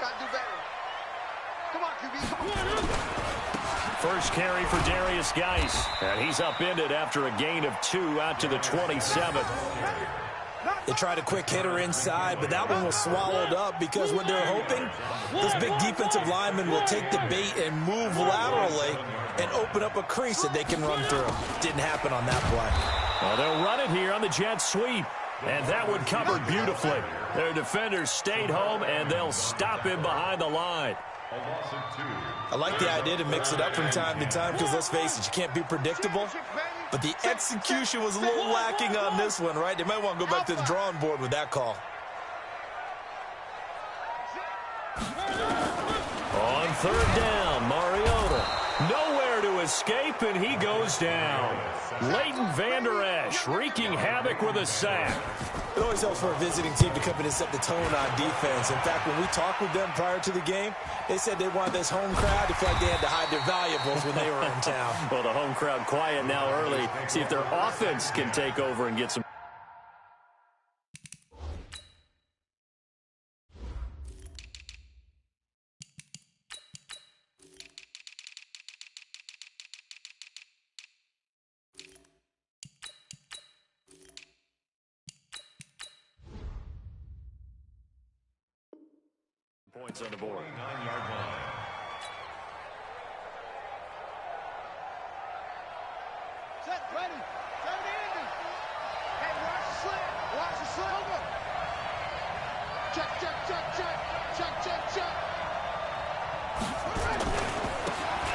Gotta do better. Come on, QB. First carry for Darius Geis. And he's upended after a gain of 2 out to the 27. They tried a quick hitter inside, but that one was swallowed up because what they're hoping, this big defensive lineman will take the bait and move laterally and open up a crease that they can run through. Didn't happen on that play. Well, they'll run it here on the jet sweep. And that one covered beautifully. Their defenders stayed home, and they'll stop him behind the line. I like the idea to mix it up from time to time because, let's face it, you can't be predictable. But the execution was a little lacking on this one, right? They might want to go back to the drawing board with that call. On third down, Mariota. Nowhere to escape, and he goes down. Leighton Vander Esch wreaking havoc with a sack. It always helps for a visiting team to come in and set the tone on defense. In fact, when we talked with them prior to the game, they said they wanted this home crowd to feel like they had to hide their valuables when they were in town. Well, the home crowd quiet now early. See if their offense can take over and get some. Points on the board. 9-yard line. Set, ready. Turn it in. Hey, watch the slant. Watch the slant. Over. Check, check, check, check. Check, check, check.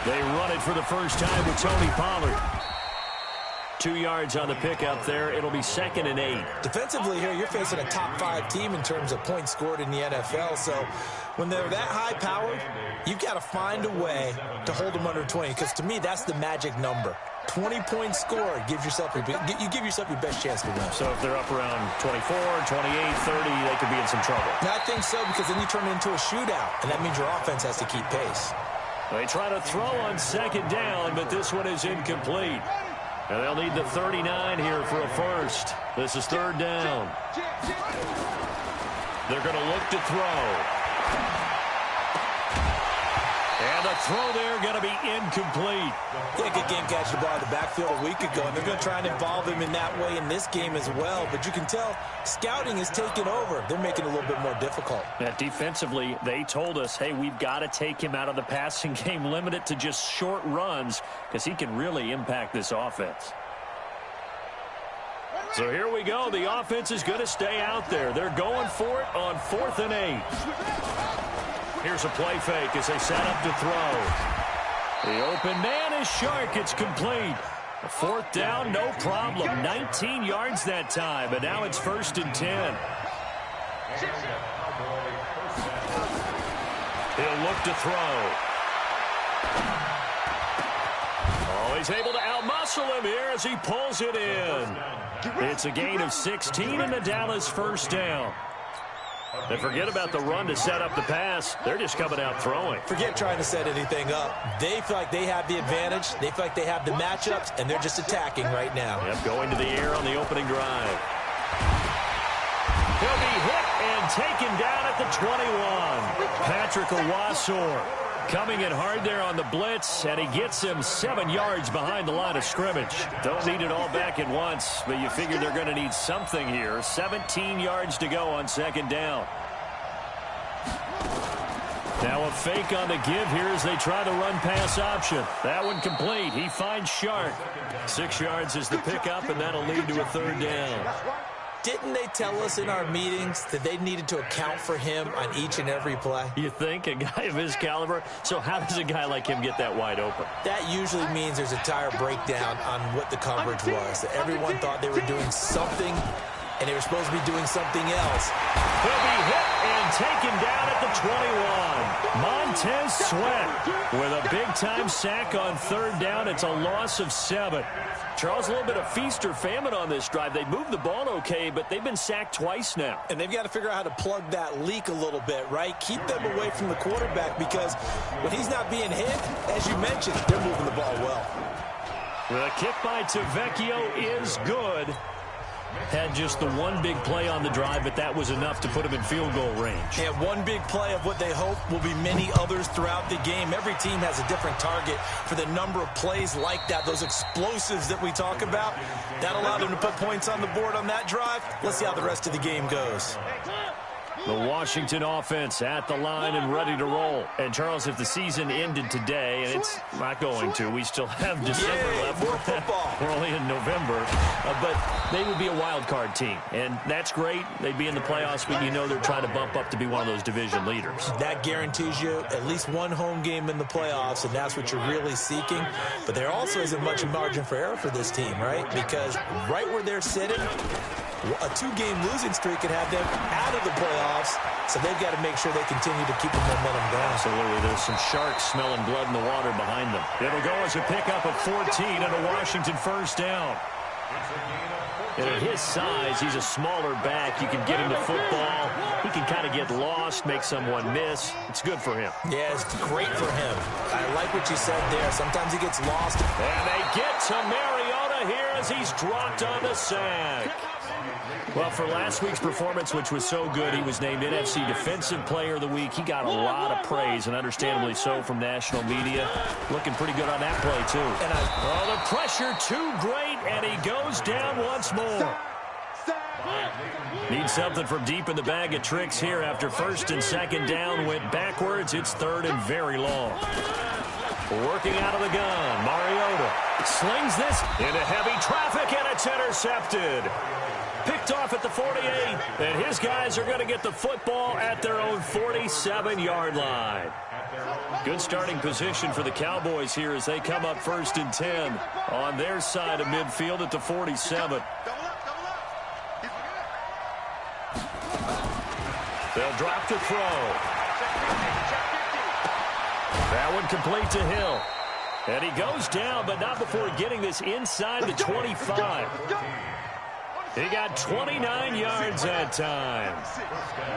They run it for the first time with Tony Pollard. 2 yards on the pickup there. It'll be 2nd and 8. Defensively here, you're facing a top-5 team in terms of points scored in the NFL. So when they're that high-powered, you've got to find a way to hold them under 20. Because to me, that's the magic number. 20 points scored gives yourself you give yourself your best chance to win. So if they're up around 24, 28, 30, they could be in some trouble. I think so, because then you turn it into a shootout, and that means your offense has to keep pace. They try to throw on 2nd down, but this one is incomplete. And they'll need the 39 here for a first. This is 3rd down. They're going to look to throw. And the throw there going to be incomplete. They had a good game catching the ball in the backfield a week ago, and they're going to try and involve him in that way in this game as well. But you can tell scouting is taking over. They're making it a little bit more difficult. Yeah, defensively, they told us, hey, we've got to take him out of the passing game, limit it to just short runs, because he can really impact this offense. So here we go. The offense is going to stay out there. They're going for it on 4th and 8. Here's a play fake as they set up to throw. The open man is Shark. It's complete. A 4th down, no problem. 19 yards that time, but now it's 1st and 10. He'll look to throw. Oh, he's able to outmuscle him here as he pulls it in. It's a gain of 16 and the Dallas 1st down. And forget about the run to set up the pass. They're just coming out throwing. Forget trying to set anything up. They feel like they have the advantage. They feel like they have the matchups, and they're just attacking right now. Yep, going to the air on the opening drive. He'll be hit and taken down at the 21. Patrick Owasor coming in hard there on the blitz, and he gets him 7 yards behind the line of scrimmage. Don't need it all back at once, but you figure they're going to need something here. 17 yards to go on 2nd down. Now a fake on the give here as they try the run-pass option. That one complete. He finds Shark. 6 yards is the pickup, and that'll lead to a 3rd down. Didn't they tell us in our meetings that they needed to account for him on each and every play? You think? A guy of his caliber? So how does a guy like him get that wide open? That usually means there's a tire breakdown on what the coverage was. That everyone thought they were doing something, and they were supposed to be doing something else. He'll be hit and taken down at the 21. Montez Sweat with a big-time sack on 3rd down. It's a loss of 7. Charles, a little bit of feast or famine on this drive. They moved the ball okay, but they've been sacked twice now. And they've got to figure out how to plug that leak a little bit, right? Keep them away from the quarterback, because when he's not being hit, as you mentioned, they're moving the ball well. The kick by Tavecchio is good. Had just the one big play on the drive, but that was enough to put him in field goal range. Yeah, one big play of what they hope will be many others throughout the game. Every team has a different target for the number of plays like that, those explosives that we talk about. That allowed them to put points on the board on that drive. Let's see how the rest of the game goes. The Washington offense at the line and ready to roll. And, Charles, if the season ended today, and it's not going to, we still have December left. More football. We're only in November. But they would be a wild card team. And that's great. They'd be in the playoffs, but you know they're trying to bump up to be one of those division leaders. That guarantees you at least one home game in the playoffs, and that's what you're really seeking. But there also isn't much margin for error for this team, right? Because right where they're sitting, a two-game losing streak could have them out of the playoffs, so they've got to make sure they continue to keep the momentum going. Absolutely. There's some sharks smelling blood in the water behind them. It'll go as a pickup of 14 and a Washington first down. And at his size, he's a smaller back. You can get him to football. He can kind of get lost, make someone miss. It's good for him. Yeah, it's great for him. I like what you said there. Sometimes he gets lost. And they get to Mariota here as he's dropped on the sack. Well, for last week's performance, which was so good, he was named NFC Defensive Player of the Week. He got a lot of praise, and understandably so, from national media. Looking pretty good on that play, too. Oh, the pressure too great, and he goes down once more. Need something from deep in the bag of tricks here after first and second down went backwards. It's third and very long. Working out of the gun, Mariota slings this into heavy traffic, and it's intercepted. Picked off at the 48, and his guys are going to get the football at their own 47-yard line. Good starting position for the Cowboys here as they come up first and 10 on their side of midfield at the 47. They'll drop to throw. That one complete to Hill. And he goes down, but not before getting this inside the 25. He got 29 yards that time.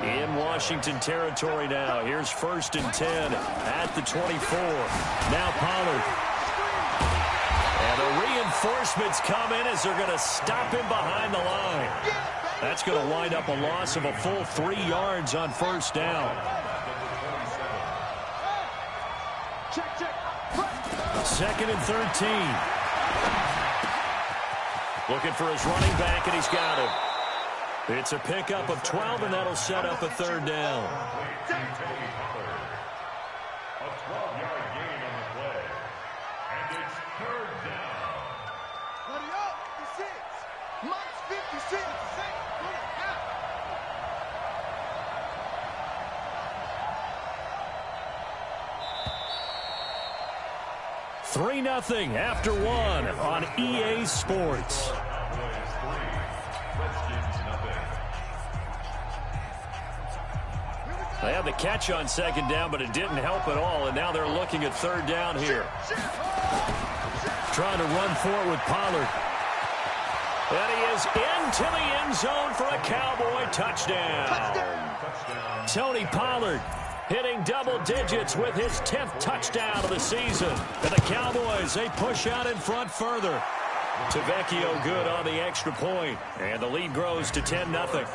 In Washington territory now. Here's first and 10 at the 24. Now Pollard. And the reinforcements come in as they're going to stop him behind the line. That's going to wind up a loss of a full 3 yards on first down. Second and 13. Looking for his running back, and he's got him. It's a pickup of 12, and that'll set up a third down. A 12-yard gain on the play. And it's third down. Buddy up, 56. Minus 56. 3-0 after one on EA Sports. They had the catch on second down, but it didn't help at all, and now they're looking at third down here. Trying to run for it with Pollard. And he is into the end zone for a Cowboy touchdown. Tony Pollard hitting double digits with his 10th touchdown of the season. And the Cowboys, they push out in front further. Tavecchio good on the extra point. And the lead grows to 10-0.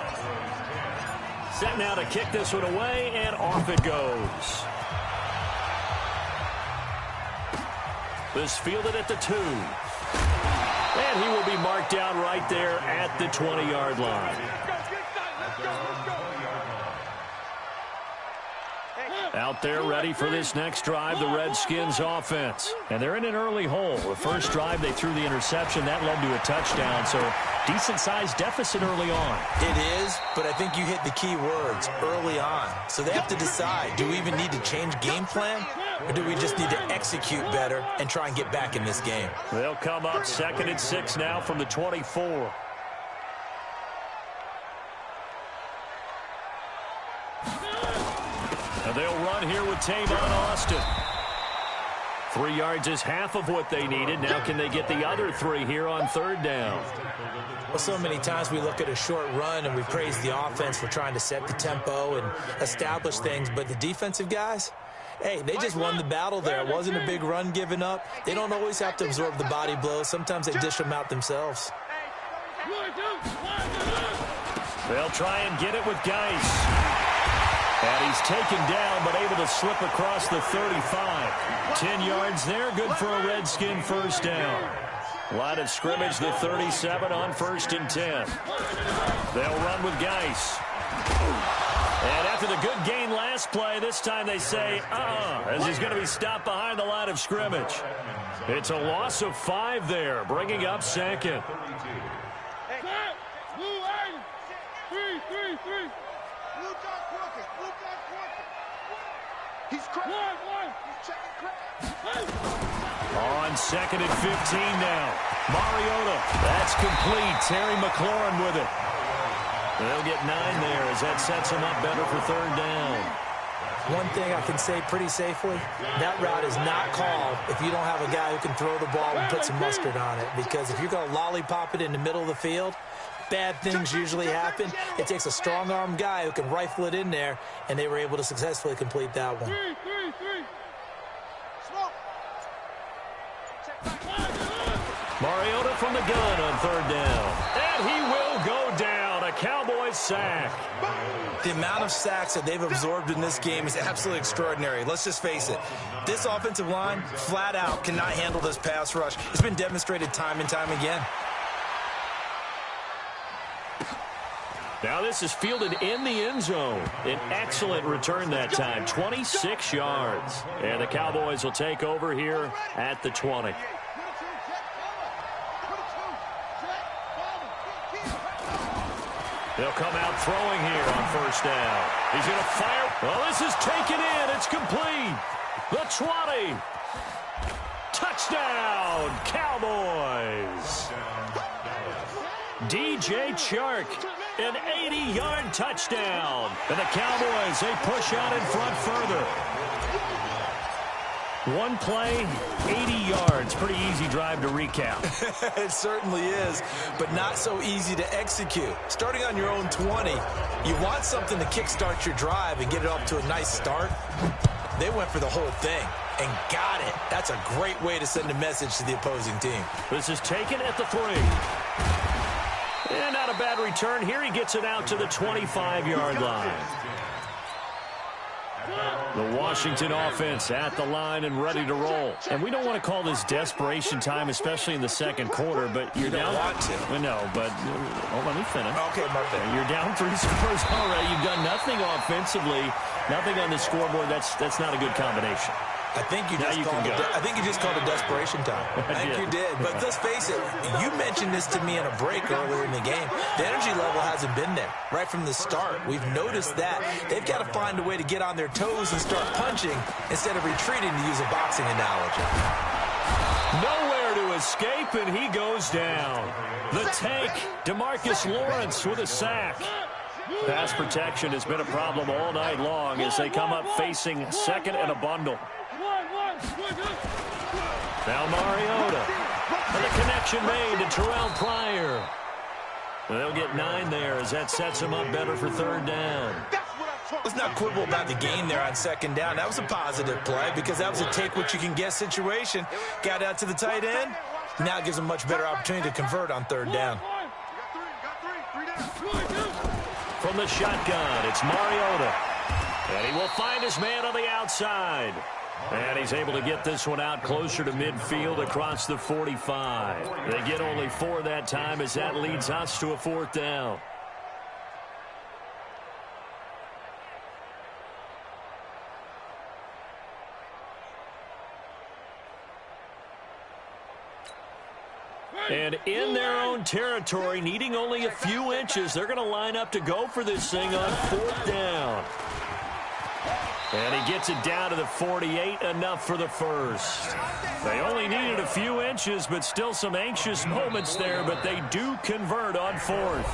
Set now to kick this one away, and off it goes. This fielded at the 2. And he will be marked down right there at the 20-yard line. Out there ready for this next drive, the Redskins offense. And they're in an early hole. The first drive, they threw the interception. That led to a touchdown, so decent-sized deficit early on. It is, but I think you hit the key words, early on. So they have to decide, do we even need to change game plan, or do we just need to execute better and try and get back in this game? They'll come up 2nd and 6 now from the 24. And they'll run here with Tavon Austin. 3 yards is half of what they needed. Now can they get the other 3 here on third down? Well, so many times we look at a short run and we praise the offense for trying to set the tempo and establish things, but the defensive guys, hey, they just won the battle there. It wasn't a big run given up. They don't always have to absorb the body blows. Sometimes they dish them out themselves. They'll try and get it with Geis. And he's taken down, but able to slip across the 35. 10 yards there, good for a Redskin first down. Line of scrimmage, the 37 on 1st and 10. They'll run with Geis. And after the good gain last play, this time they say, as he's going to be stopped behind the line of scrimmage. It's a loss of 5 there, bringing up second. On 2nd and 15 now. Mariota, that's complete. Terry McLaurin with it. They'll get 9 there as that sets them up better for 3rd down. One thing I can say pretty safely, that route is not called if you don't have a guy who can throw the ball and put some mustard on it. Because if you're going to lollipop it in the middle of the field, bad things usually happen. It takes a strong-arm guy who can rifle it in there, and they were able to successfully complete that one. Mariota from the gun on 3rd down. And he will go down. A Cowboys sack. The amount of sacks that they've absorbed in this game is absolutely extraordinary. Let's just face it. This offensive line, flat out, cannot handle this pass rush. It's been demonstrated time and time again. Now this is fielded in the end zone. An excellent return that time. 26 yards. And the Cowboys will take over here at the 20. They'll come out throwing here on 1st down. He's going to fire. Well, this is taken in. It's complete. The 20. Touchdown, Cowboys. DJ Chark, an 80-yard touchdown. And the Cowboys, they push out in front further. One play, 80 yards. Pretty easy drive to recap. It certainly is, but not so easy to execute. Starting on your own 20, you want something to kickstart your drive and get it off to a nice start. They went for the whole thing and got it. That's a great way to send a message to the opposing team. This is taken at the 3. And not a bad return. Here he gets it out to the 25-yard line. The Washington offense at the line and ready to roll. And we don't want to call this desperation time, especially in the 2nd quarter, but you're down. You don't want to. No, but let me finish. Okay, my bad. You're down 3 scores already. You've done nothing offensively, nothing on the scoreboard. That's not a good combination. I think you just called it desperation time. I think you did. But let's face it, you mentioned this to me in a break earlier in the game. The energy level hasn't been there right from the start. We've noticed that. They've got to find a way to get on their toes and start punching instead of retreating, to use a boxing analogy. Nowhere to escape, and he goes down. The tank, DeMarcus Lawrence with a sack. Pass protection has been a problem all night long as they come up facing 2nd and a bundle. Now Mariota. And the connection made to Terrell Pryor. They'll get 9 there as that sets them up better for 3rd down. Let's not quibble about the gain there on 2nd down. That was a positive play because that was a take-what-you-can-get situation. Got out to the tight end. Now it gives them a much better opportunity to convert on 3rd down. From the shotgun, it's Mariota. And he will find his man on the outside. And he's able to get this one out closer to midfield across the 45. They get only 4 that time as that leads us to a 4th down. And in their own territory, needing only a few inches, they're going to line up to go for this thing on 4th down. And he gets it down to the 48, enough for the first. They only needed a few inches, but still some anxious moments there, but they do convert on 4th.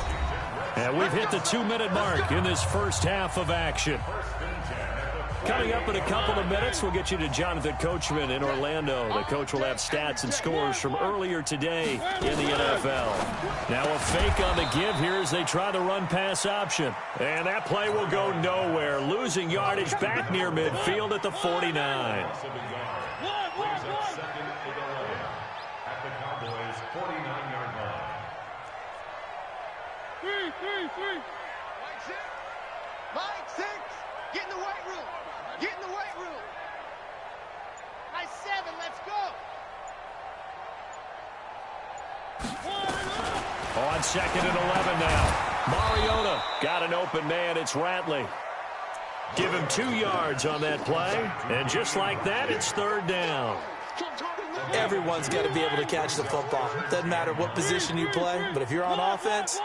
And we've hit the 2-minute mark in this first half of action. Coming up in a couple of minutes, we'll get you to Jonathan Coachman in Orlando. The coach will have stats and scores from earlier today in the NFL. Now a fake on the give here as they try the run-pass option. And that play will go nowhere. Losing yardage back near midfield at the 49. Mike, 6. Get in the weight room. Get in the weight room. Nice 7. Let's go. On 2nd and 11 now. Mariota got an open man. It's Ratley. Give him 2 yards on that play. And just like that, it's 3rd down. Everyone's got to be able to catch the football. Doesn't matter what position you play, but if you're on offense,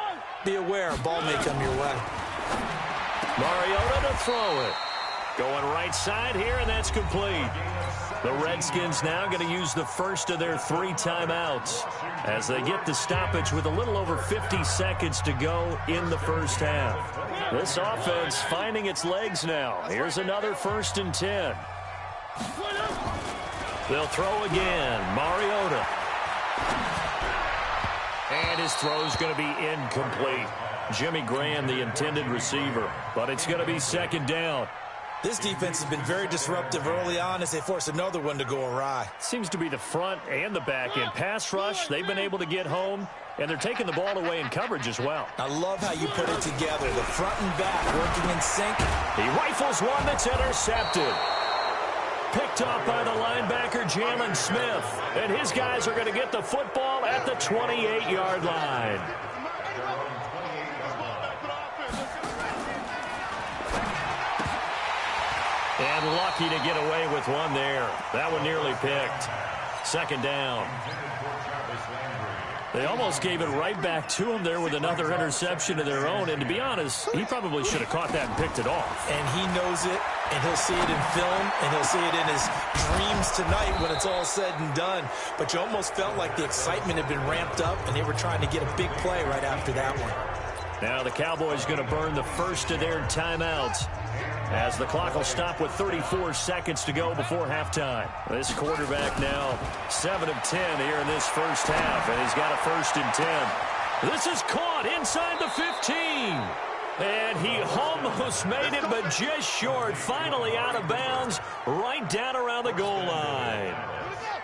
be aware a ball may come your way. Mariota to throw it. Going right side here, and that's complete. The Redskins now going to use the first of their 3 timeouts as they get the stoppage with a little over 50 seconds to go in the first half. This offense finding its legs now. Here's another 1st and 10. They'll throw again. Mariota. And his throw's going to be incomplete. Jimmy Graham, the intended receiver. But it's going to be 2nd down. This defense has been very disruptive early on as they force another one to go awry. Seems to be the front and the back end. Pass rush, they've been able to get home, and they're taking the ball away in coverage as well. I love how you put it together. The front and back working in sync. He rifles one that's intercepted. Picked off by the linebacker, Jalen Smith. And his guys are going to get the football at the 28-yard line. And lucky to get away with one there. That one nearly picked. 2nd down. They almost gave it right back to him there with another interception of their own. And to be honest, he probably should have caught that and picked it off. And he knows it, and he'll see it in film, and he'll see it in his dreams tonight when it's all said and done. But you almost felt like the excitement had been ramped up, and they were trying to get a big play right after that one. Now the Cowboys going to burn the first of their timeouts as the clock will stop with 34 seconds to go before halftime. This quarterback now 7 of 10 here in this first half, and he's got a 1st and 10. This is caught inside the 15. And he almost made it, but just short. Finally out of bounds, right down around the goal line.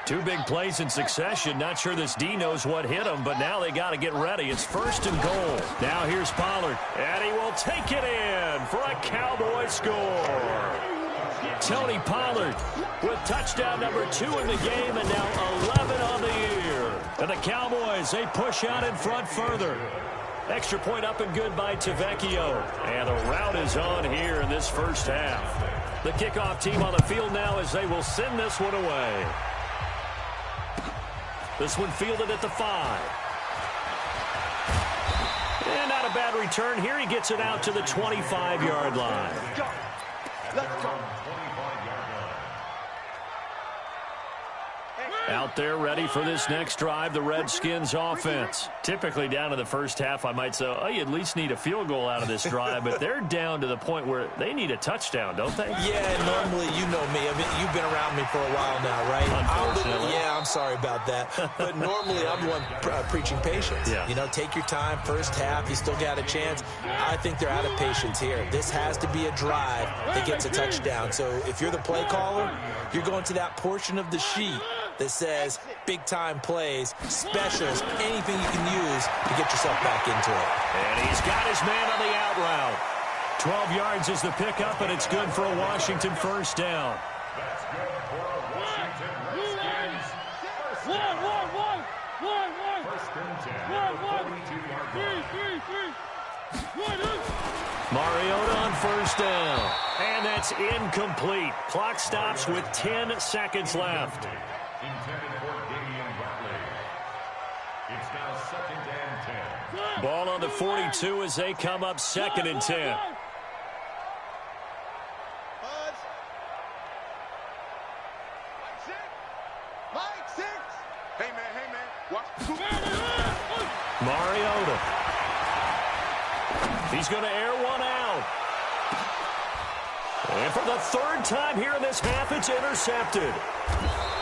2 big plays in succession. Not sure this D knows what hit him, but now they got to get ready. It's 1st and goal. Now here's Pollard, and he will take it in for a Cowboy score. Tony Pollard with touchdown number 2 in the game, and now 11 on the year. And the Cowboys, they push out in front further. Extra point up and good by Tavecchio. And the route is on here in this first half. The kickoff team on the field now as they will send this one away. This one fielded at the 5. And not a bad return here. He gets it out to the 25-yard line. Let's go. Out there ready for this next drive, the Redskins offense. Typically down in the first half, I might say, oh, you at least need a field goal out of this drive, but they're down to the point where they need a touchdown, don't they? Yeah, normally, you know me. I mean, you've been around me for a while now, right? Unfortunately. I'm sorry about that. But normally, I'm the one preaching patience. Yeah. You know, take your time, first half, you still got a chance. I think they're out of patience here. This has to be a drive that gets a touchdown. So if you're the play caller, you're going to that portion of the sheet that says big-time plays, specials, anything you can use to get yourself back into it. And he's got his man on the out route. 12 yards is the pickup, and it's good for a Washington first down. That's good for a Washington Redskins. First and 10. Mariota on first down. And that's incomplete. Clock stops with 10 seconds left. Intended for Damian Ratley. It's now 2nd and 10. Ball on the 42 as they come up 2nd and 10. Mike, 6. Hey, man. Watch. Mariota. He's going to air one out. And for the 3rd time here in this half, it's intercepted.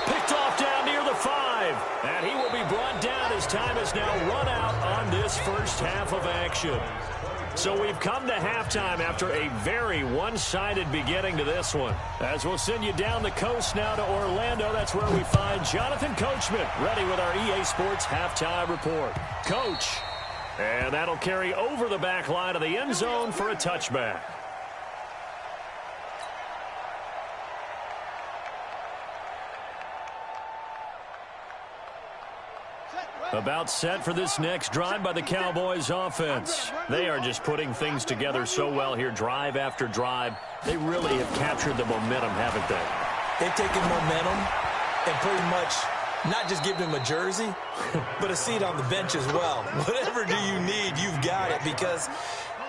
Picked off down near the 5. And he will be brought down as time is now run out on this first half of action. So we've come to halftime after a very one-sided beginning to this one. As we'll send you down the coast now to Orlando, that's where we find Jonathan Coachman ready with our EA Sports Halftime Report. Coach. And that'll carry over the back line of the end zone for a touchback. About set for this next drive by the Cowboys offense. They are just putting things together so well here, drive after drive. They really have captured the momentum, haven't they? They've taken momentum and pretty much not just given him a jersey, but a seat on the bench as well. Whatever do you need, you've got it, because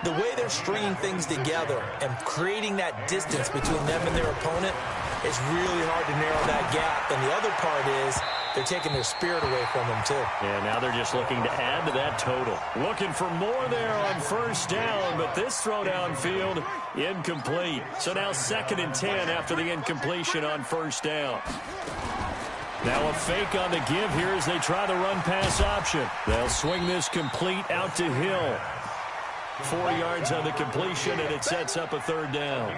the way they're stringing things together and creating that distance between them and their opponent, it's really hard to narrow that gap. And the other part is they're taking their spirit away from them, too. Yeah, now they're just looking to add to that total. Looking for more there on first down, but this throw downfield, incomplete. So now 2nd and 10 after the incompletion on first down. Now a fake on the give here as they try the run-pass option. They'll swing this complete out to Hill. 4 yards on the completion, and it sets up a 3rd down.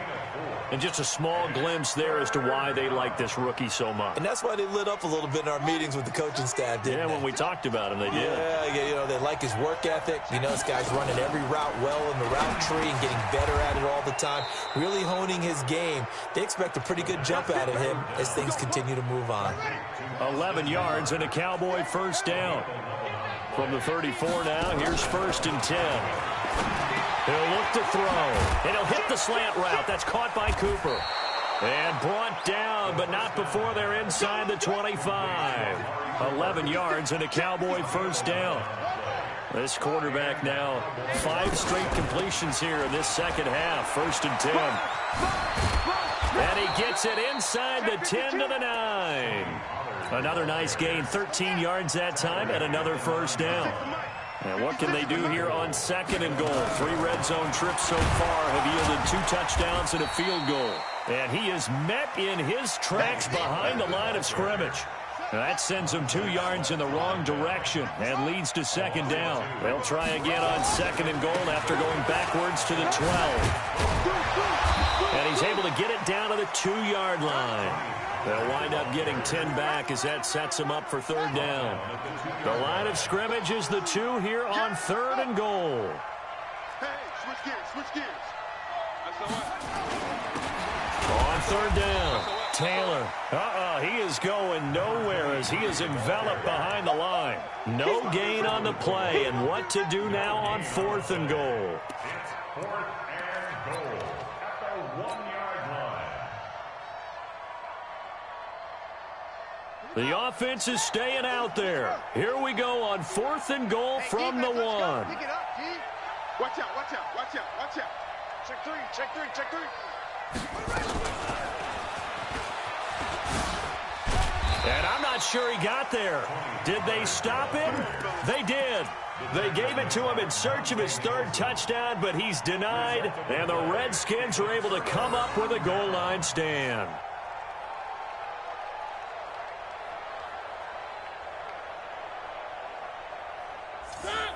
And just a small glimpse there as to why they like this rookie so much. And that's why they lit up a little bit in our meetings with the coaching staff, didn't they? When we talked about him, they did. Yeah, you know, they like his work ethic. You know, this guy's running every route well in the route tree and getting better at it all the time, really honing his game. They expect a pretty good jump out of him as things continue to move on. 11 yards and a Cowboy first down. From the 34 now, here's 1st and 10. He'll look to throw, and he'll hit the slant route. That's caught by Cooper. And brought down, but not before they're inside the 25. 11 yards and a Cowboy first down. This quarterback now, 5 straight completions here in this second half. 1st and 10. And he gets it inside the 10 to the 9. Another nice gain, 13 yards that time, and another first down. And what can they do here on 2nd and goal? 3 red zone trips so far have yielded 2 touchdowns and a field goal. And he is met in his tracks behind the line of scrimmage. That sends him 2 yards in the wrong direction and leads to 2nd down. They'll try again on 2nd and goal after going backwards to the 12. And he's able to get it down to the 2-yard line. They'll wind up getting 10 back as that sets him up for 3rd down. The line of scrimmage is the 2 here on 3rd and goal. Hey, switch gears. That's the one. On 3rd down, Taylor. He is going nowhere as he is enveloped behind the line. No gain on the play, and what to do now on 4th and goal. 4th and goal at the 1-yard line. The offense is staying out there. Here we go on 4th and goal from the 1. Pick it up, D. Watch out. Check 3. And I'm not sure he got there. Did they stop him? They did. They gave it to him in search of his 3rd touchdown, but he's denied, and the Redskins are able to come up with a goal line stand.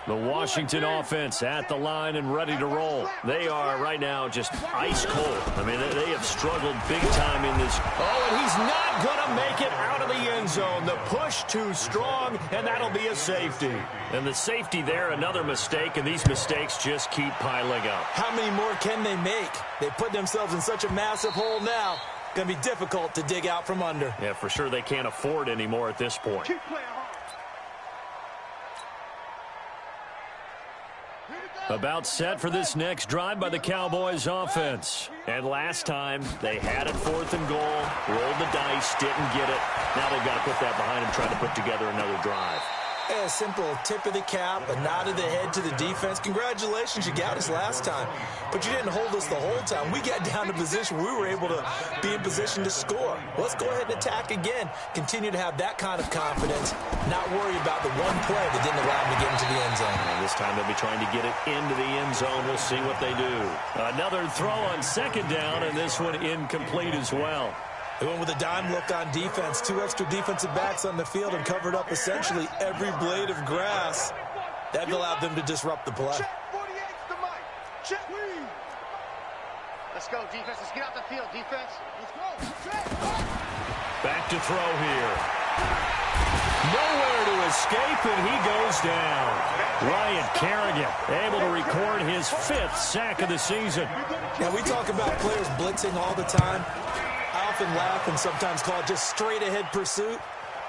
The Washington offense at the line and ready to roll. They are right now just ice cold. I mean, they have struggled big time in this. Oh, and he's not going to make it out of the end zone. The push too strong, and that'll be a safety. And the safety there, another mistake, and these mistakes just keep piling up. How many more can they make? They put themselves in such a massive hole now. Going to be difficult to dig out from under. Yeah, for sure they can't afford anymore at this point. Keep playing hard. About set for this next drive by the Cowboys offense. And last time, they had it 4th and goal, rolled the dice, didn't get it. Now they've got to put that behind them, trying to put together another drive. A simple tip of the cap, a nod of the head to the defense. Congratulations, you got us last time. But you didn't hold us the whole time. We got down to position where we were able to be in position to score. Let's go ahead and attack again. Continue to have that kind of confidence. Not worry about the one play that didn't allow them to get into the end zone. And this time they'll be trying to get it into the end zone. We'll see what they do. Another throw on 2nd down, and this one incomplete as well. They went with a dime look on defense. 2 extra defensive backs on the field and covered up essentially every blade of grass. That allowed them to disrupt the play. Check 48's the mic. Check. Let's go, defense. Let's get out the field, defense. Let's go. Check. Back to throw here. Nowhere to escape, and he goes down. Ryan Kerrigan able to record his 5th sack of the season. Yeah, we talk about players blitzing all the time. I often laugh and sometimes call it just straight-ahead pursuit.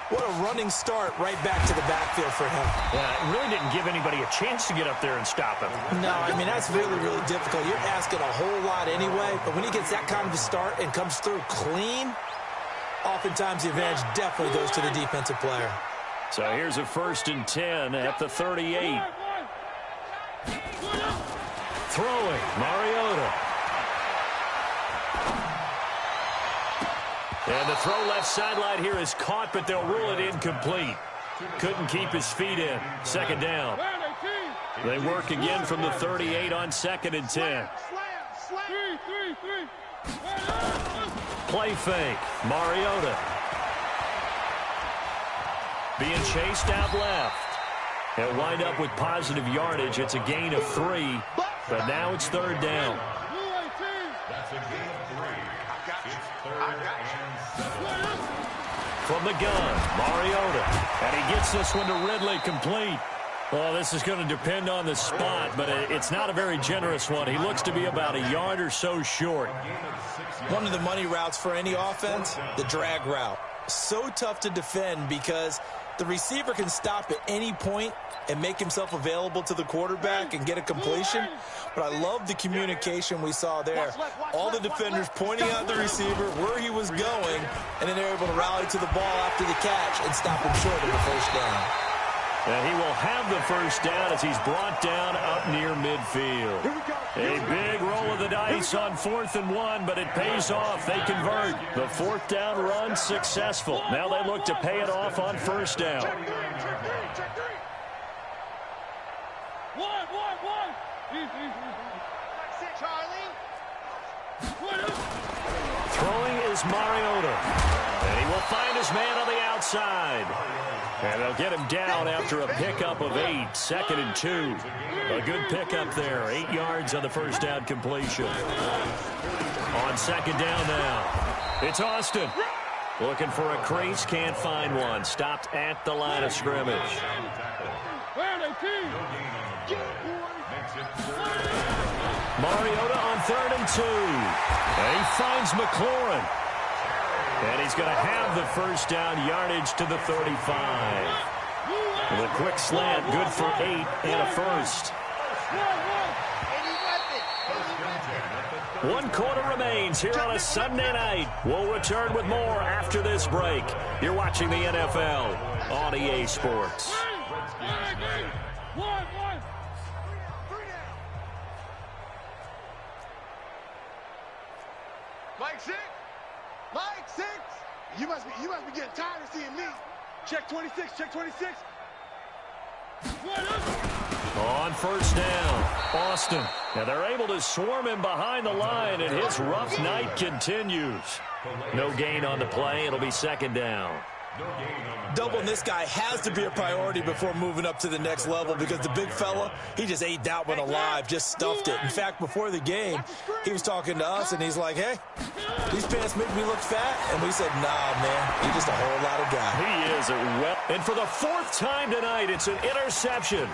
What a running start right back to the backfield for him. Yeah, it really didn't give anybody a chance to get up there and stop him. No, I mean, that's really, really difficult. You're asking a whole lot anyway, but when he gets that kind of a start and comes through clean, oftentimes the advantage definitely goes to the defensive player. So here's a 1st and 10 at the 38. Throwing, Mariota. And the throw left sideline here is caught, but they'll rule it incomplete. Couldn't keep his feet in. 2nd down. They work again from the 38 on 2nd and 10. Play fake. Mariota. Being chased out left. He'll wind up with positive yardage. It's a gain of 3, but now it's 3rd down. That's a gain of 3. It's 3rd and 7. From the gun, Mariota. And he gets this one to Ridley, complete. Well, this is going to depend on the spot, but it's not a very generous one. He looks to be about a yard or so short. One of the money routes for any offense, the drag route. So tough to defend because the receiver can stop at any point and make himself available to the quarterback and get a completion. But I love the communication we saw there. All the defenders pointing out the receiver where he was going, and then they're able to rally to the ball after the catch and stop him short of the 1st down. And he will have the 1st down as he's brought down up near midfield. A big roll of the dice on 4th and 1, but it pays off. They convert. The 4th down run successful. Now they look to pay it off on 1st down. Throwing is Mariota. And he will find his man on the outside. And they'll get him down after a pickup of 8, 2nd and 2. A good pickup there, 8 yards on the 1st down completion. On 2nd down now, it's Austin. Looking for a crease, can't find one. Stopped at the line of scrimmage. Mariota on 3rd and 2. And he finds McLaurin. And he's going to have the 1st down yardage to the 35. With a quick slant, good for 8 and a 1st. 1 quarter remains here on a Sunday night. We'll return with more after this break. You're watching the NFL on EA Sports. Mike 6. Mike 6. You must be getting tired of seeing me. Check 26. Check 26. On 1st down, Austin. And they're able to swarm him behind the line, and his rough night continues. No gain on the play. It'll be 2nd down. Doubling this guy has to be a priority before moving up to the next level because the big fella, he just ate that one alive, just stuffed it. In fact, before the game, he was talking to us, and he's like, hey, these pants make me look fat. And we said, nah, man, you're just a whole lot of guy. He is a well. And for the 4th time tonight, it's an interception.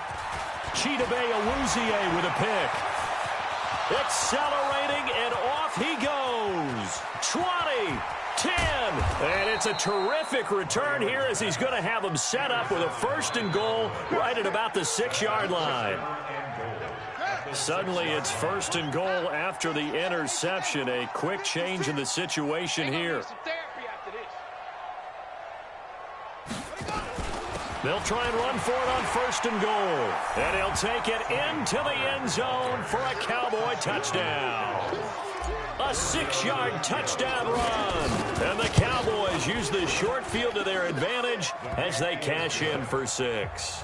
Chidobe Awuzie with a pick. Accelerating, and off he goes. 20, 10. And it's a terrific return here as he's going to have them set up with a 1st and goal right at about the 6-yard line. Suddenly it's 1st and goal after the interception. A quick change in the situation here. They'll try and run for it on 1st and goal. And he'll take it into the end zone for a Cowboy touchdown. A 6-yard touchdown run. And the Cowboys use the short field to their advantage as they cash in for 6.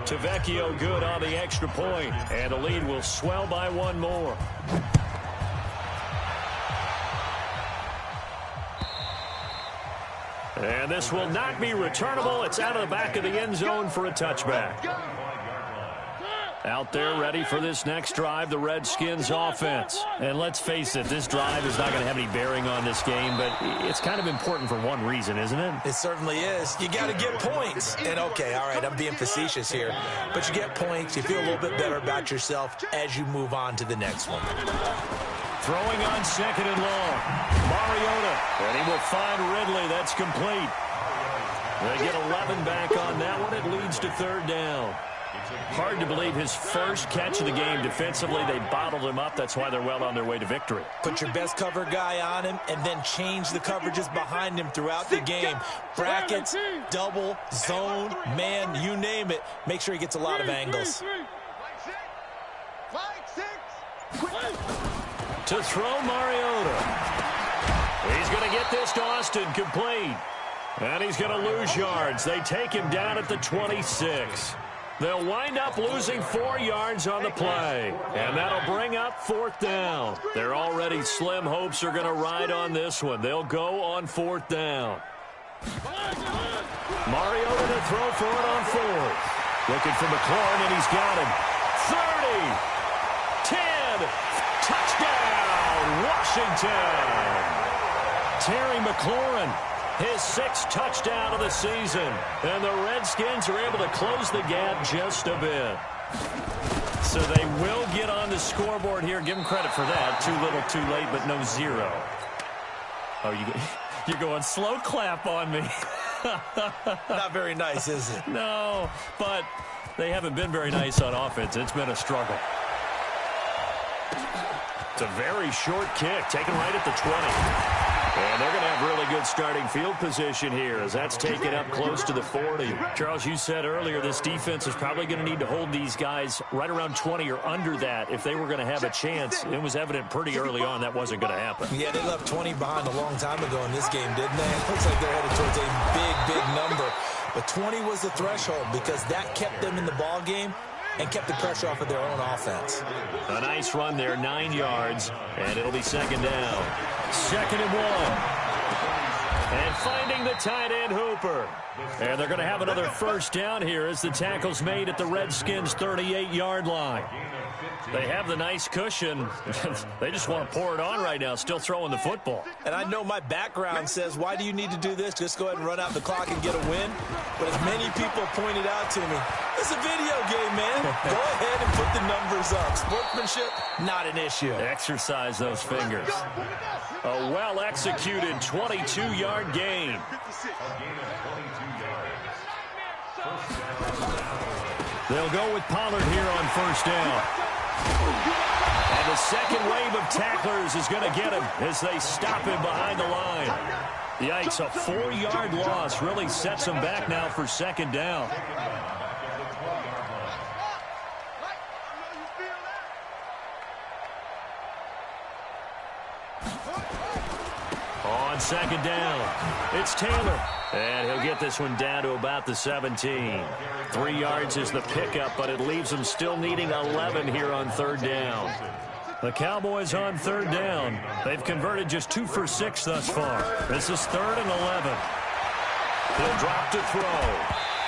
Tavecchio good on the extra point, and the lead will swell by 1 more. And this will not be returnable. It's out of the back of the end zone for a touchback. Out there ready for this next drive, the Redskins offense. And let's face it, this drive is not going to have any bearing on this game, but it's kind of important for one reason, isn't it? It certainly is. You got to get points. And, okay, all right, I'm being facetious here. But you get points, you feel a little bit better about yourself as you move on to the next one. Throwing on second and long. Mariota, and he will find Ridley. That's complete. They get 11 back on that one. It leads to third down. Hard to believe his first catch of the game. Defensively, they bottled him up. That's why they're well on their way to victory. Put your best cover guy on him and then change the coverages behind him throughout the game. Brackets, double, zone, man, you name it. Make sure he gets a lot of angles. To throw Mariota. He's going to get this to Austin, complete. And he's going to lose yards. They take him down at the 26. They'll wind up losing 4 yards on the play. And that'll bring up fourth down. Their already slim hopes are going to ride on this one. They'll go on fourth down. Mariota to throw for it on fourth. Looking for McLaurin, and he's got him. 30, 10, touchdown, Washington. Terry McLaurin, his 6th touchdown of the season. And the Redskins are able to close the gap just a bit. So they will get on the scoreboard here. Give them credit for that. Too little, too late, but no 0. Oh, you're going slow clap on me. Not very nice, is it? No, but they haven't been very nice on offense. It's been a struggle. It's a very short kick, taken right at the 20. And they're going to have really good starting field position here as that's taken up close to the 40. Charles, you said earlier this defense is probably going to need to hold these guys right around 20 or under that if they were going to have a chance. It was evident pretty early on that wasn't going to happen. Yeah, they left 20 behind a long time ago in this game, didn't they? It looks like they're headed towards a big number. But 20 was the threshold because that kept them in the ball game and kept the pressure off of their own offense. A nice run there, 9 yards, and it'll be second down. 2nd and 1. And finding the tight end, Hooper. And they're going to have another first down here as the tackle's made at the Redskins' 38-yard line. They have the nice cushion. They just want to pour it on right now, still throwing the football. And I know my background says, why do you need to do this? Just go ahead and run out the clock and get a win. But as many people pointed out to me, it's a video game, man. Go ahead and put the numbers up. Sportsmanship, not an issue. Exercise those fingers. A well-executed 22-yard gain. They'll go with Pollard here on first down. And the second wave of tacklers is going to get him as they stop him behind the line. Yikes, a 4-yard loss really sets him back now for second down. On second down, it's Taylor. And he'll get this one down to about the 17. 3 yards is the pickup, but it leaves them still needing 11 here on third down. The Cowboys on third down. They've converted just 2 for 6 thus far. This is 3rd and 11. He'll drop to throw.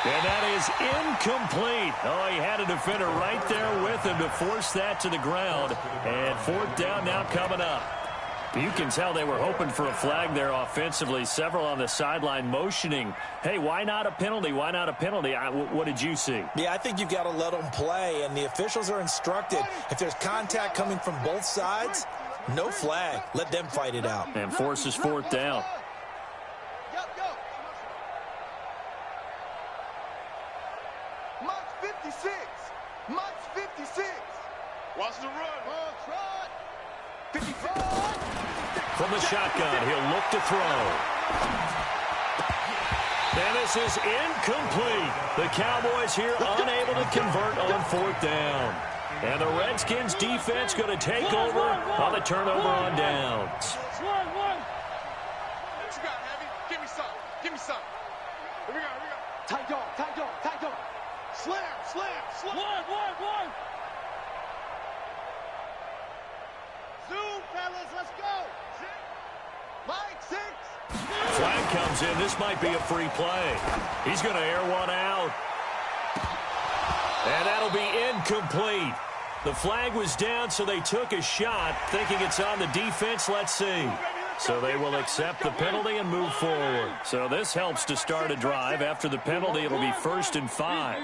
And that is incomplete. Oh, he had a defender right there with him to force that to the ground. And fourth down now coming up. You can tell they were hoping for a flag there offensively. Several on the sideline motioning, hey, why not a penalty? Why not a penalty? What did you see? Yeah, I think you've got to let them play, and the officials are instructed. If there's contact coming from both sides, no flag. Let them fight it out. And forces fourth down. March 56. March 56. Watch the run. 54. From the shotgun, he'll look to throw. And this is incomplete. The Cowboys here unable to convert on fourth down. And the Redskins defense going to take over on the turnover on downs. What you got, Heavy? Give me some. Give me some. Here we go. Tight dog. Slam. One. Zoom, fellas, let's go. Line 6. Flag comes in. This might be a free play. He's going to air one out. And that'll be incomplete. The flag was down, so they took a shot, thinking it's on the defense. Let's see. So they will accept the penalty and move forward. So this helps to start a drive. After the penalty, it'll be 1st and 5.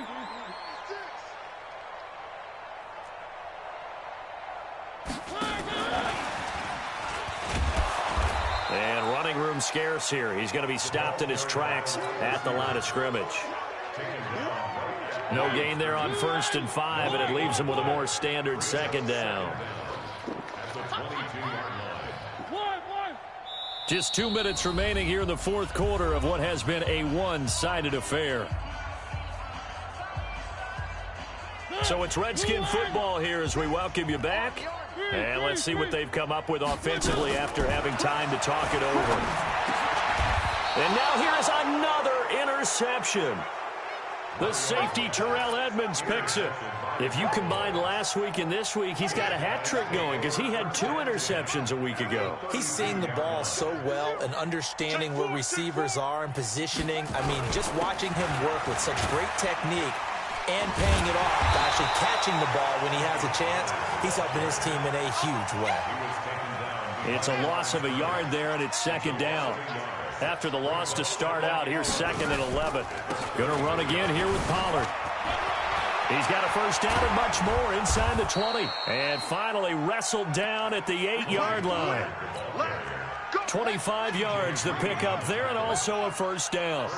And running room scarce here. He's going to be stopped in his tracks at the line of scrimmage. No gain there on 1st and 5, and it leaves him with a more standard 2nd down. Just 2 minutes remaining here in the 4th quarter of what has been a one-sided affair. So it's Redskin football here as we welcome you back. And let's see what they've come up with offensively after having time to talk it over. And now here's another interception. The safety, Terrell Edmonds, picks it. If you combine last week and this week, he's got a hat trick going because he had 2 interceptions a week ago. He's seeing the ball so well and understanding where receivers are and positioning. I mean, just watching him work with such great technique and paying it off, actually catching the ball when he has a chance, he's helping his team in a huge way. It's a loss of a yard there, and it's 2nd down. After the loss to start out, here's 2nd and 11. Going to run again here with Pollard. He's got a 1st down and much more inside the 20. And finally wrestled down at the 8-yard line. 25 yards the pickup there, and also a 1st down.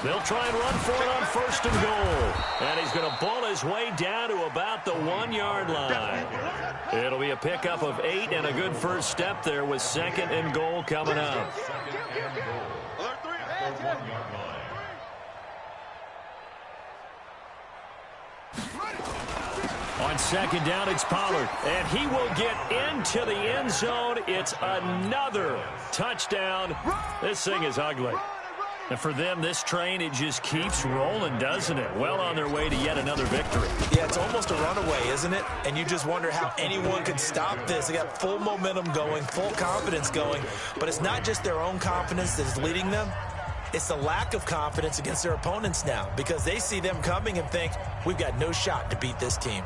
They'll try and run for it on 1st and goal. And he's going to ball his way down to about the 1-yard line. It'll be a pickup of 8 and a good first step there with 2nd and goal coming up. On 2nd down, it's Pollard. And he will get into the end zone. It's another touchdown. This thing is ugly. And for them, this train, it just keeps rolling, doesn't it? Well on their way to yet another victory. Yeah, it's almost a runaway, isn't it? And you just wonder how anyone could stop this. They got full momentum going, full confidence going. But it's not just their own confidence that is leading them. It's the lack of confidence against their opponents now because they see them coming and think, we've got no shot to beat this team.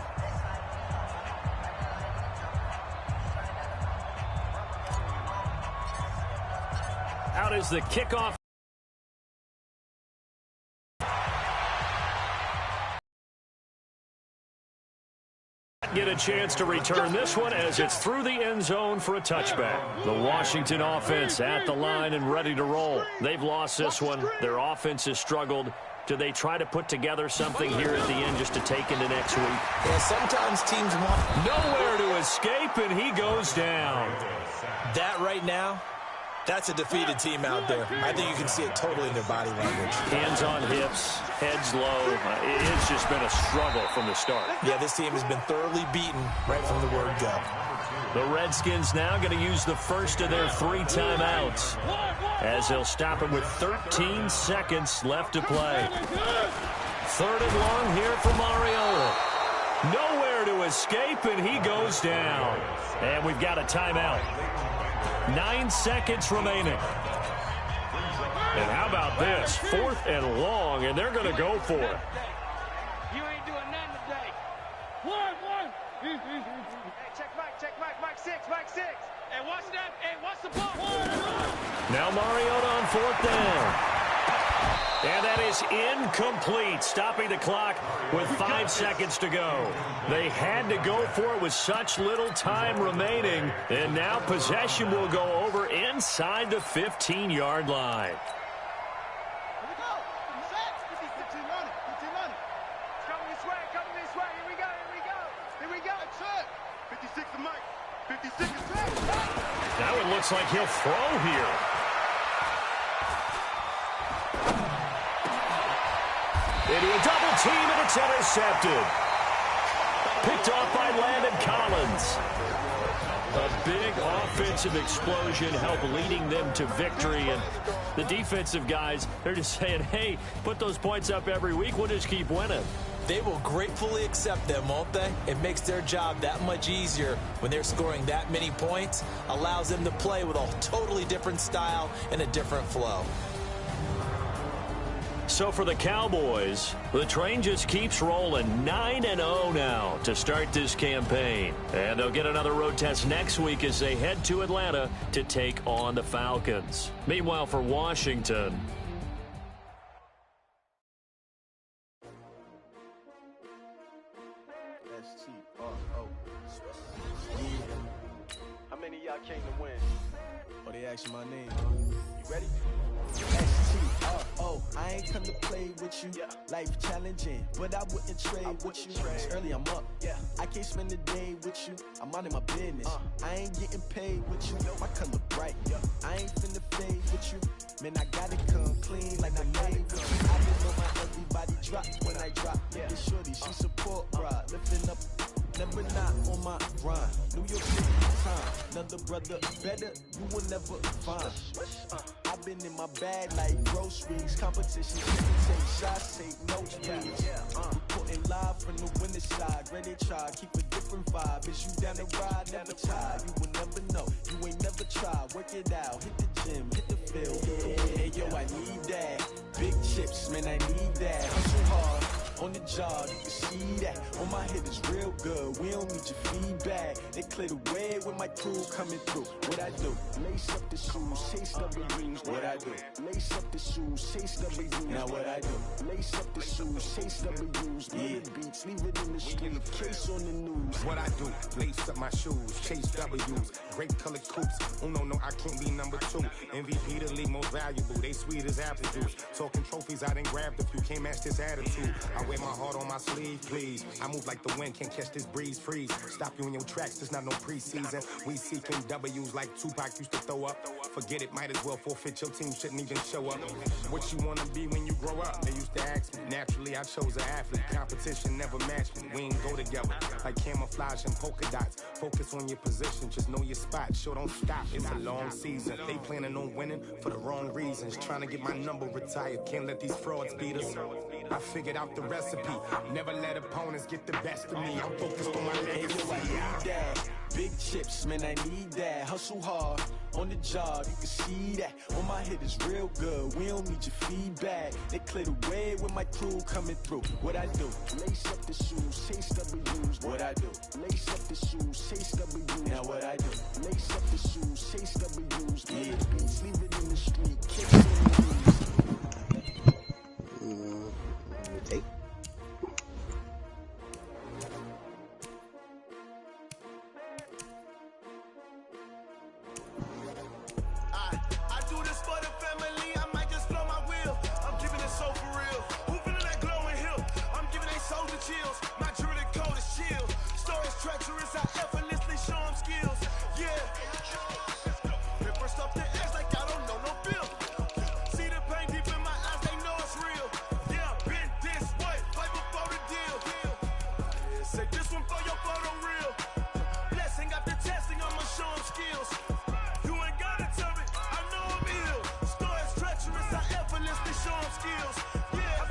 Out is the kickoff. Get a chance to return this one as it's through the end zone for a touchback. The Washington offense at the line and ready to roll. They've lost this one. Their offense has struggled. Do they try to put together something here at the end just to take into next week? Yeah, sometimes teams want nowhere to escape, and he goes down. That right now, that's a defeated team out there. I think you can see it totally in their body language. Hands on hips, heads low. It's just been a struggle from the start. Yeah, this team has been thoroughly beaten right from the word go. The Redskins now going to use the first of their 3 timeouts as they'll stop him with 13 seconds left to play. 3rd and long here for Mariota. Nowhere to escape, and he goes down. And we've got a timeout. 9 seconds remaining. And how about this? 4th and long, and they're going to go for it. You ain't doing nothing today. One. Hey, check Mike 6. Hey, watch that. Hey, watch the ball. Now Mariota on 4th down. And that is incomplete, stopping the clock with 5 seconds to go. They had to go for it with such little time remaining, and now possession will go over inside the 15-yard line. Here we go. 15 running. Coming this way. Here we go. That's it. 56 to Mike. 56 is set. That one looks like he'll throw here. Into a double team, and it's intercepted. Picked off by Landon Collins. A big offensive explosion helped leading them to victory. And the defensive guys, they're just saying, hey, put those points up every week. We'll just keep winning. They will gratefully accept them, won't they? It makes their job that much easier when they're scoring that many points. Allows them to play with a totally different style and a different flow. So for the Cowboys, the train just keeps rolling 9-0 now to start this campaign. And they'll get another road test next week as they head to Atlanta to take on the Falcons. Meanwhile, for Washington, How many of y'all came to win? Oh, they asking my name, huh? You ready? S-T-R-O, I ain't come to play with you. Life challenging, but I wouldn't trade with you. It's early, I'm up. I can't spend the day with you. I'm out in my business. I ain't getting paid with you. My color bright. I ain't finna fade with you. Man, I gotta come clean like I made with you. I didn't know my everybody drop when I drop. This shorty, she support ride. Lifting up, never not on my grind. New York City time. Another brother better, you will never find. I've been in my bag like groceries. Competition, take shots, take notes, please. Reporting live from the winning side. Ready to try, keep a different vibe. Is you down the ride, never tired. You will never know, you ain't never tried. Work it out, hit the gym, hit the field. Hey yo, I need that. Big chips, man, I need that. Hustle hard. On the job, you can see that. On my head is real good. We don't need your feedback. They clear the way with my crew coming through. What I do? Lace up the shoes, chase W's. What I do? Lace up the shoes, chase W's. Now what I do? Lace up the shoes, chase W's. Yeah. Beats, leave it in the street. Case on the news. What I do? Lace up my shoes, chase W's. Great colored coops. Oh no, I can't be number 2. MVP the league most valuable. They sweet as apple juice. Talking trophies, I done grabbed a few. Can't match this attitude. I wear my heart on my sleeve, please. I move like the wind, can't catch this breeze, freeze. Stop you in your tracks, there's not no preseason. We seeking W's like Tupac used to throw up. Forget it, might as well forfeit, your team shouldn't even show up. What you wanna be when you grow up? They used to ask me. Naturally, I chose an athlete. Competition never matched me. We ain't go together like camouflage and polka dots. Focus on your position, just know your spot. Sure, don't stop, it's a long season. They planning on winning for the wrong reasons. Trying to get my number retired, can't let these frauds beat us. I figured out the recipe. Never let opponents get the best of me. I'm focused on my legacy. I need that. Big chips, man, I need that. Hustle hard on the job, you can see that. On my head is real good. We don't need your feedback. They clear the way with my crew coming through. What I do? Lace up the shoes, chase W's. What I do? Lace up the shoes, chase W's. Now what I do? Lace up the shoes, chase W's. Yeah. Beats, leave it in the street. Kicks on the news. Okay. I do this for the family, I might just blow my wheel. I'm giving it so for real. Who feeling that glowing hill? I'm giving they soldier chills. My jewelry code is chill. Stories treacherous, I effortlessly show them skills. Yeah. Ripper stuff the edge like I don't know no bill. See the pain deep in my eyes, they know it's real. Yeah, been this way, fight before the deal. Say this one for your photo real. Blessing after testing, I'ma show them skills. You ain't gotta tell me, I know I'm ill. Stories treacherous, I effortlessly show them skills. Yeah,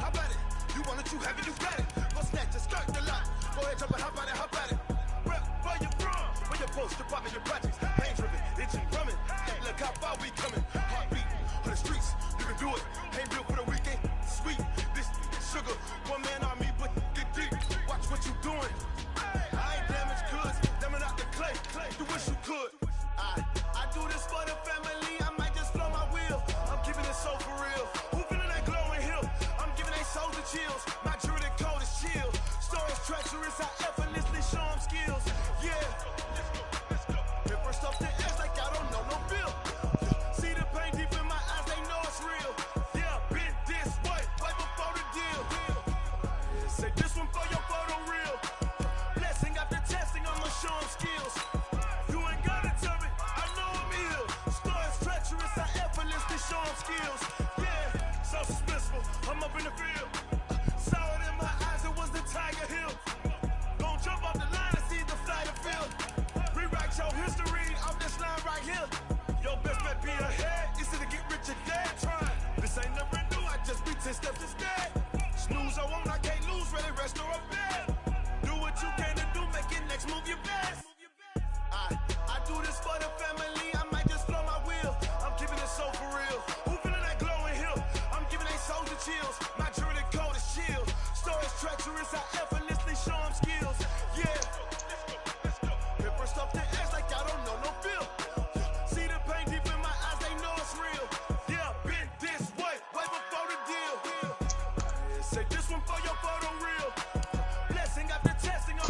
how about it? You want it, you have it, you got it. Go snatch it, skirt the lot. Go ahead, jump it, how about it? Rep where you from, where you post, your poppin', your projects. Pain driven, itching, drumming. Look how far we coming. Heartbeat on the streets, you can do it. Ain't built for the weekend, sweet. This sugar, one man army, but get deep. Watch what you doing. I ain't damaged goods, damn it out the clay. You wish you could. I do this for the family, I might just blow my wheel. I'm keeping it so for real. Who feeling that glowing hill? I'm giving they soldier chills. My jewelry code is chill. Stories treacherous, I effortlessly show them skills. Yeah. Ripper stuff the edge like I don't know no bill. See the pain deep in my eyes, they know it's real. Yeah, been this way, right before the deal. Say this one for your photo real. Blessing after testing, I'ma show them skills. You ain't gotta tell me, I know I'm ill. Stories treacherous, I effortlessly show them skills. Yeah, so suspenseful, I'm up in the field. Saw it in my eyes, it was the Tiger Hill. Gon' jump off the line and see the flight of field.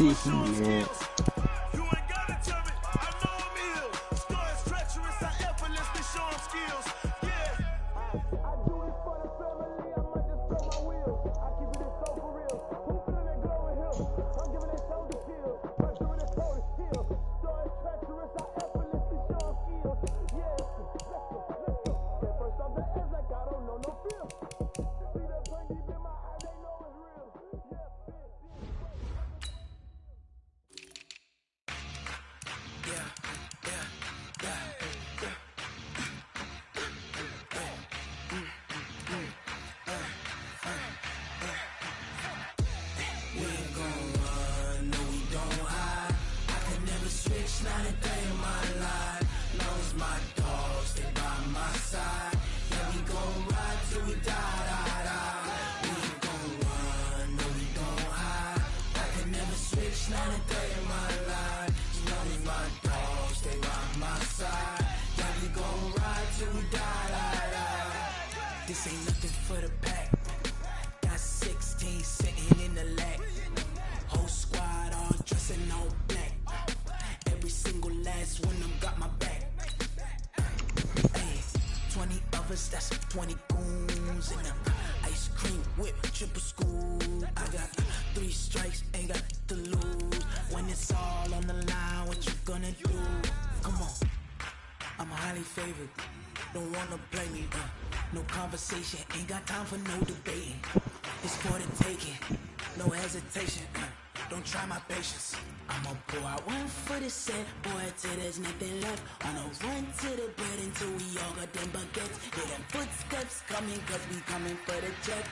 You ain't gotta tell me, I know I'm ill. Stories treacherous, I effortlessly show them skills. Yeah. I do this for the family, I might just blow my wheel. I keep it so for real. Who feeling that glowing hill? I'm giving that shoulder kill. I'm doing that shoulder kill. Stories treacherous, I effortlessly show them skills. Yeah. Let's go. Get first off the edge like I don't know no feel. See the pain deep in my eyes, they know it's real. Yeah. Not a day in my life. Long as my dogs stay by my side. Yeah, we gon' ride till we die. We ain't gon' run, no, we gon' hide. I can never switch, not a day in my life. As long as my dogs stay by my side. Yeah, we gon' ride till we die. This ain't nothing for the pack. Got 16 sitting in the lag. Whole squad all dressing all black. Every single last one of them got my back. Hey, 20 of us, that's 20 goons in them. Ice cream whip, triple school. I got 3 strikes, ain't got to lose. When it's all on the line, what you gonna do? Come on, I'm highly favored. Don't wanna play me, no conversation, ain't got time for no debating. It's for the taking, no hesitation. Don't try my patience. I'ma pour out one for the set, boy, till there's nothing left. On a run to the bread until we all got them baguettes. Hear them footsteps coming, cause we coming for the check.